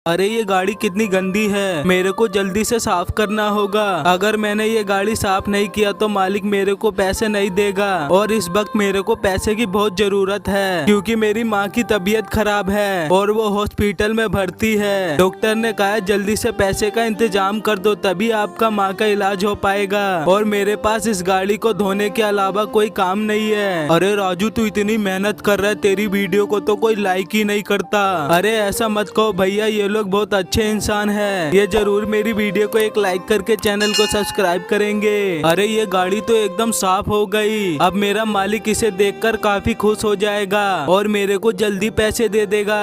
अरे ये गाड़ी कितनी गंदी है, मेरे को जल्दी से साफ करना होगा। अगर मैंने ये गाड़ी साफ नहीं किया तो मालिक मेरे को पैसे नहीं देगा और इस वक्त मेरे को पैसे की बहुत जरूरत है क्योंकि मेरी माँ की तबीयत खराब है और वो हॉस्पिटल में भर्ती है। डॉक्टर ने कहा जल्दी से पैसे का इंतजाम कर दो तभी आपका माँ का इलाज हो पाएगा और मेरे पास इस गाड़ी को धोने के अलावा कोई काम नहीं है। अरे राजू तू इतनी मेहनत कर रहा है, तेरी वीडियो को तो कोई लाइक ही नहीं करता। अरे ऐसा मत कहो भैया, ये लोग बहुत अच्छे इंसान हैं। ये जरूर मेरी वीडियो को एक लाइक करके चैनल को सब्सक्राइब करेंगे। अरे ये गाड़ी तो एकदम साफ हो गई, अब मेरा मालिक इसे देखकर काफी खुश हो जाएगा और मेरे को जल्दी पैसे दे देगा।